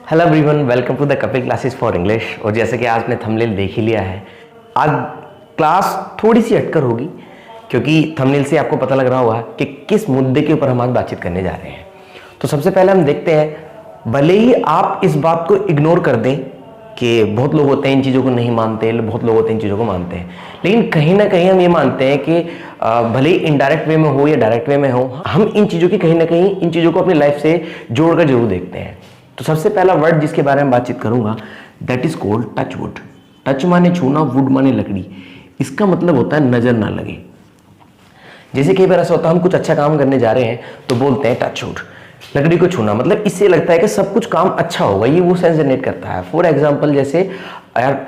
Hello everyone, welcome to the Kapil classes for English. और जैसे कि आज ने थंबनेल देख ही लिया है, आज क्लास थोड़ी सी हटकर होगी क्योंकि थंबनेल से आपको पता लग रहा होगा कि किस मुद्दे के ऊपर हम आज बातचीत करने जा रहे हैं। तो सबसे पहले हम देखते हैं, भले ही आप इस बात को इग्नोर कर दें कि बहुत लोग होते हैं इन चीज़ों को नहीं मानते, बहुत लोग होते हैं इन चीज़ों को मानते हैं, लेकिन कहीं ना कहीं हम ये मानते हैं कि भले ही इनडायरेक्ट वे में हो या डायरेक्ट वे में हो, हम इन चीज़ों की कहीं ना कहीं इन चीज़ों को अपनी लाइफ से जोड़कर जरूर देखते हैं। तो सबसे पहला वर्ड जिसके बारे में बातचीत करूंगा, that is called touch wood. Touch माने छूना, वुड माने लकड़ी। इसका मतलब होता है नजर ना लगे। जैसे कई बार ऐसा होता है, हम कुछ अच्छा काम करने जा रहे हैं तो बोलते हैं टच वुड, लकड़ी को छूना, मतलब इससे लगता है कि सब कुछ काम अच्छा होगा, ये वो सेंस जनरेट करता है। फॉर एग्जाम्पल, जैसे यार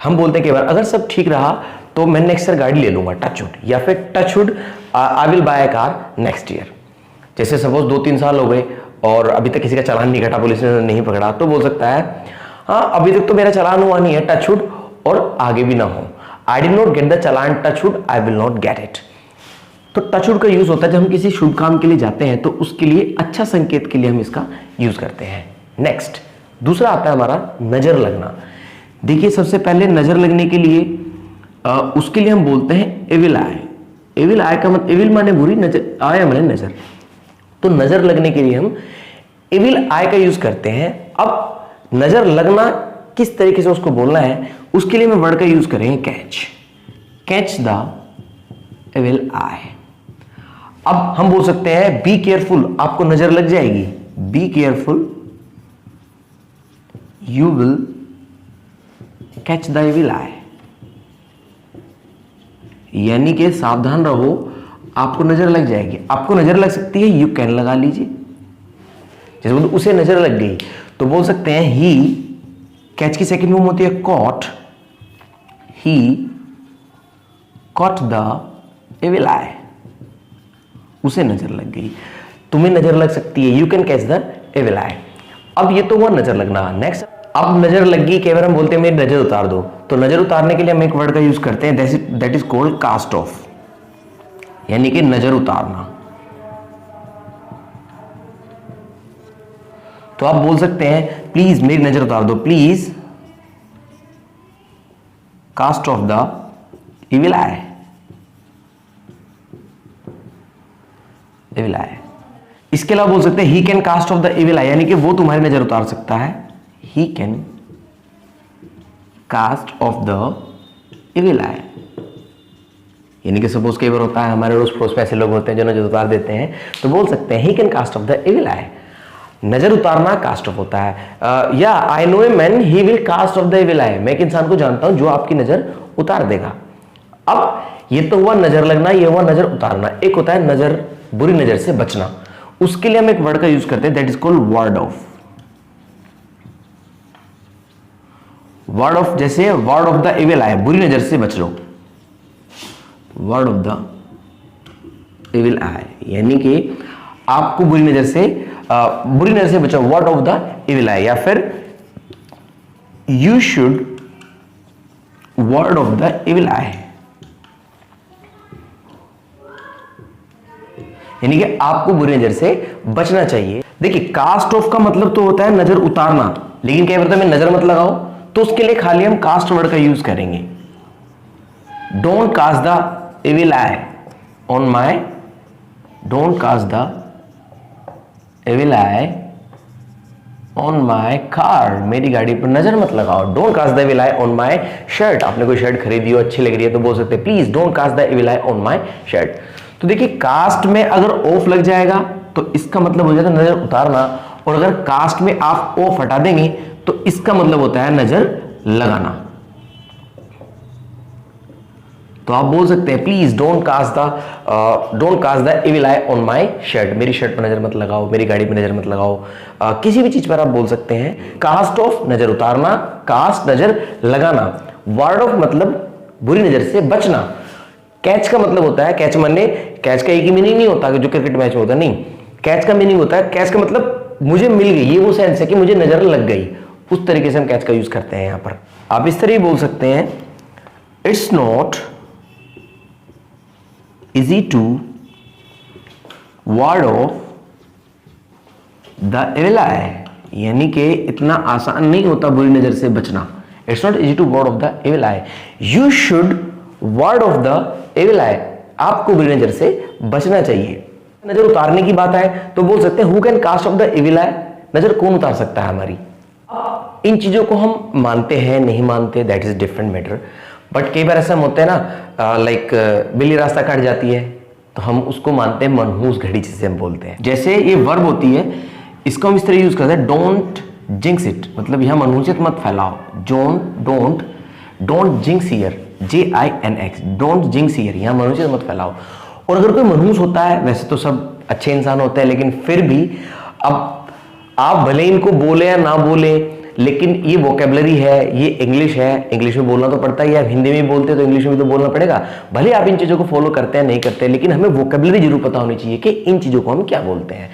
हम बोलते हैं कई बार, अगर सब ठीक रहा तो मैं नेक्स्ट ईयर गाड़ी ले लूंगा, टच वुड। या फिर touch wood, I will buy a car next year. जैसे सपोज 2-3 साल हो गए और अभी तक किसी का चालान नहीं कटा, पुलिस ने नहीं पकड़ा, तो बोल सकता है हाँ अभी तक तो मेरा चालान हुआ नहीं है, टच वुड, और आगे भी ना हो। I did not get the challan, touch wood, I will not get it. तो टच वुड का यूज होता है जब हम किसी शुभ काम के लिए जाते हैं, तो उसके लिए अच्छा संकेत के लिए हम इसका यूज करते हैं। नेक्स्ट, दूसरा आता है हमारा नजर लगना। देखिए, सबसे पहले नजर लगने के लिए उसके लिए हम बोलते हैं एविल आई। एविल आई का मतलब, एविल माने बुरी, नजर, आय माने नजर। तो नजर लगने के लिए हम एविल आई का यूज करते हैं। अब नजर लगना किस तरीके से उसको बोलना है, उसके लिए मैं वर्ड का यूज करेंगे catch. Catch the evil eye. अब हम बोल सकते हैं बी केयरफुल, आपको नजर लग जाएगी। Be careful, you will catch the evil eye. यानी कि सावधान रहो, आपको नजर लग जाएगी। आपको नजर लग सकती है, यू कैन लगा लीजिए। जैसे बोलते उसे नजर लग गई तो बोल सकते हैं ही, कैच की सेकंड फॉर्म होती है caught, he caught the evil eye. उसे नजर लग गई, तुम्हें नजर लग सकती है, you can catch the evil eye. अब ये तो हुआ नजर लगना। नेक्स्ट, अब नजर लग गई, कई बार हम बोलते हैं मेरी नजर उतार दो। तो नजर उतारने के लिए हम एक वर्ड का यूज करते हैं, that is called cast off, यानी कि नजर उतारना। तो आप बोल सकते हैं प्लीज मेरी नजर उतार दो, please cast off the evil eye. Evil eye. इसके अलावा बोल सकते हैं he can cast off the evil eye, यानी कि वो तुम्हारी नजर उतार सकता है। He can cast off the evil eye. यानी कि सपोज कई बार होता है हमारे अड़ोस पड़ोस में ऐसे लोग होते हैं जो नजर उतार देते हैं, तो बोल सकते हैं he can cast off the evil eye. नजर उतारना कास्ट ऑफ होता है। या I know a man he will cast off the evil eye, मैं एक इंसान को जानता हूं जो आपकी नजर उतार देगा। अब ये तो हुआ नजर लगना, ये हुआ नजर उतारना। एक होता है नजर, बुरी नजर से बचना। उसके लिए हम एक वर्ड का यूज करते हैं, that is called ward off. Ward off, जैसे ward off the evil eye, बुरी नजर से बच लो। Ward off the evil eye, यानी कि आपको बुरी नजर से बचाओ, ward off the evil eye. या फिर you should ward off the evil eye, यानी कि आपको बुरी नजर से बचना चाहिए। देखिए, कास्ट ऑफ का मतलब तो होता है नजर उतारना, लेकिन क्या बोलते हैं नजर मत लगाओ, तो उसके लिए खाली हम कास्ट वर्ड का यूज करेंगे। Don't cast the evil eye on my, don't cast the evil eye on my car, मेरी गाड़ी पर नजर मत लगाओ। Don't cast the evil eye on my shirt, आपने कोई शर्ट खरीदी हो, अच्छी लग रही है, तो बोल सकते हैं please don't cast the evil eye on my shirt. तो देखिए, कास्ट में अगर ऑफ लग जाएगा तो इसका मतलब हो जाता है नजर उतारना, और अगर कास्ट में आप ऑफ हटा देंगे तो इसका मतलब होता है नजर लगाना। तो आप बोल सकते हैं please don't cast the evil eye on my shirt, मेरी शर्ट पर नजर मत लगाओ, मेरी गाड़ी पर नजर मत लगाओ। किसी भी चीज पर आप बोल सकते हैं। कास्ट ऑफ नजर उतारना, कास्ट नजर लगाना। वार्ड ऑफ मतलब बुरी नजर से बचना। कैच का मतलब होता है, कैच माने, कैच का एक ही मीनिंग नहीं होता जो क्रिकेट मैच में होता, नहीं। कैच का मीनिंग होता है, कैच का मतलब मुझे मिल गई, ये वो सेंस है कि मुझे नजर लग गई। उस तरीके से हम कैच का यूज करते हैं। यहां पर आप इस तरह बोल सकते हैं, it's not easy to ward off the evil eye, यानी कि इतना आसान नहीं होता बुरी नजर से बचना। It's not easy to ward off the evil eye, you should ward off the evil eye. आपको बुरी नजर से बचना चाहिए। नजर उतारने की बात आए तो बोल सकते हैं who can cast off the evil eye, नजर कौन उतार सकता है हमारी। इन चीजों को हम मानते हैं नहीं मानते, that is different matter, but कई बार ऐसा होता है ना, लाइक बिल्ली रास्ता काट जाती है तो हम उसको मानते हैं मनहूस घड़ी जिसे हम बोलते हैं। जैसे ये वर्ब होती है, इसको हम इस तरह यूज करते हैं, डोंट जिंक्स इट, मतलब यहां मनहूसियत मत फैलाओ। Don't jinx here, JINX, don't jinx here, यहां मनहूसियत मत फैलाओ। और अगर कोई मनहूस होता है, वैसे तो सब अच्छे इंसान होते हैं, लेकिन फिर भी अब आप भले इनको बोले या ना बोले, लेकिन ये वोकेबलरी है, ये इंग्लिश है, इंग्लिश में बोलना तो पड़ता ही है। हिंदी में बोलते हैं तो इंग्लिश में भी तो बोलना पड़ेगा। भले आप इन चीजों को फॉलो करते हैं नहीं करते, लेकिन हमें वोकेबलरी जरूर पता होनी चाहिए कि इन चीजों को हम क्या बोलते हैं।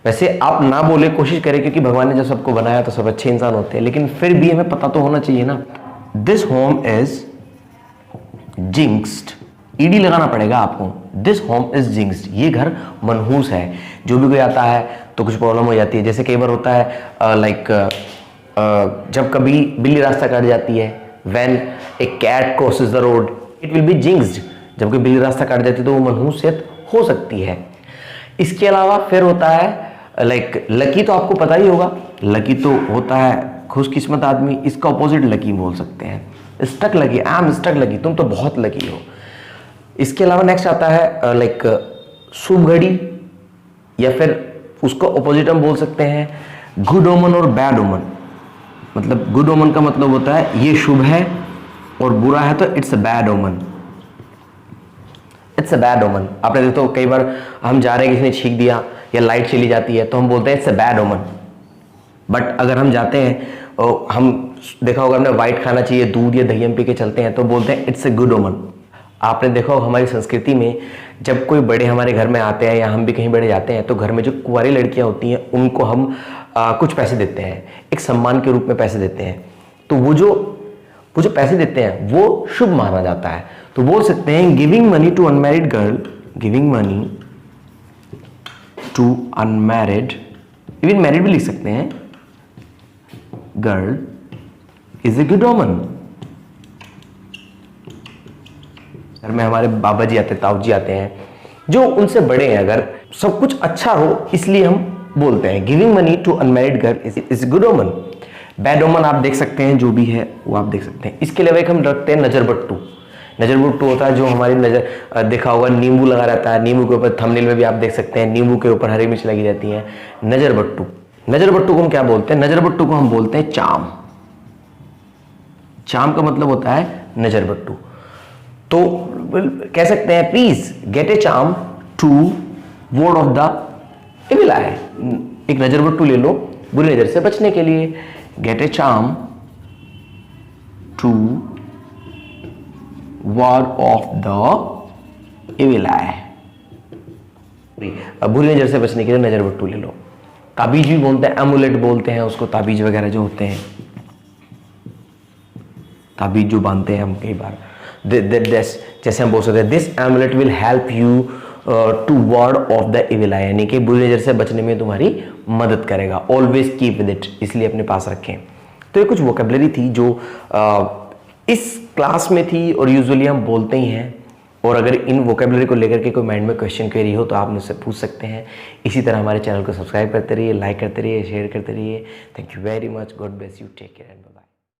वैसे आप ना बोले कोशिश करें, क्योंकि भगवान ने जब सबको बनाया तो सब अच्छे इंसान होते हैं, लेकिन फिर भी हमें पता तो होना चाहिए ना। दिस होम इज जिंक्स्ड, ईडी लगाना पड़ेगा आपको। दिस होम इज जिंक्स्ड, ये घर मनहूस है। जो भी कोई आता है तो कुछ प्रॉब्लम हो जाती है। जैसे कई बार होता है लाइक जब कभी बिल्ली रास्ता काट जाती है, when a cat crosses the road it will be jinxed, जब कोई बिल्ली रास्ता काट जाती है तो वो मनहूसियत हो सकती है। इसके अलावा फिर होता है लाइक लकी, तो आपको पता ही होगा, लकी तो होता है खुशकिस्मत आदमी, इसका ऑपोजिट लकी बोल सकते हैं, stuck lucky, I am stuck lucky, तुम तो बहुत लकी हो। इसके अलावा नेक्स्ट आता है लाइक शुभ घड़ी, या फिर उसको ऑपोजिट हम बोल सकते हैं गुड ओमन और बैड ओमन। मतलब गुड ओमन का मतलब होता है ये शुभ है, और बुरा है तो इट्स अ बैड ओमन, इट्स अ बैड ओमन। आपने देखो तो कई बार हम जा रहे हैं, किसी ने छींक दिया या लाइट चली जाती है तो हम बोलते हैं इट्स अ बैड ओमन। बट अगर हम जाते हैं और हम देखा होगा हमने व्हाइट खाना चाहिए, दूध या दही हम पी के चलते हैं तो बोलते हैं इट्स अ गुड ओमन। आपने देखा होगा हमारी संस्कृति में जब कोई बड़े हमारे घर में आते हैं या हम भी कहीं बड़े जाते हैं तो घर में जो कुंवारी लड़कियां होती हैं उनको हम कुछ पैसे देते हैं, एक सम्मान के रूप में पैसे देते हैं। तो वो जो पैसे देते हैं वो शुभ माना जाता है। तो बोल सकते हैं giving money to unmarried girl, giving money to unmarried, even married भी लिख सकते हैं, गर्ल इज ए गुड ओमन। घर में हमारे बाबा जी आते हैं, ताऊ जी आते हैं, जो उनसे बड़े हैं, अगर सब कुछ अच्छा हो इसलिए हम बोलते हैं giving money to unmarried girl is good omen. Bad omen आप देख सकते हैं, जो भी है वो आप देख सकते हैं। इसके अलावा एक हम रखते हैं नजर बट्टू। नजर बट्टू होता है जो हमारी नजर, देखा होगा नींबू लगा रहता है, नींबू के ऊपर थंबनेल में भी आप देख सकते हैं नींबू के ऊपर हरी मिर्च लगी रहती है। नजर बट्टू, नजर बट्टू को हम क्या बोलते हैं? नजर बट्टू को हम बोलते हैं चाम। चाम का मतलब होता है नजर बट्टू। तो कह सकते हैं please get a charm to ward off the evil eye, एक नजर बट्टू ले लो बुरी नजर से बचने के लिए। Get a charm to ward off the evil eye, बुरी नजर से बचने के लिए नजर बट्टू ले लो। ताबीज भी बोलते हैं, एमुलेट बोलते हैं उसको, ताबीज वगैरह जो होते हैं, ताबीज जो बांधते हैं हम कई बार, जैसे हम बोल सकते हैं this amulet will help you to ward off the evil eye, यानी कि बुरी नजर से बचने में तुम्हारी मदद करेगा। ऑलवेज कीप विद इट, इसलिए अपने पास रखें। तो ये कुछ वोकेबलरी थी जो इस क्लास में थी और यूजुअली हम बोलते ही हैं। और अगर इन वोकेबलरी को लेकर के कोई माइंड में क्वेश्चन क्वेरी हो तो आप मुझसे पूछ सकते हैं। इसी तरह हमारे चैनल को सब्सक्राइब करते रहिए, लाइक करते रहिए, शेयर करते रहिए। Thank you very much, god bless you, take care and bye bye.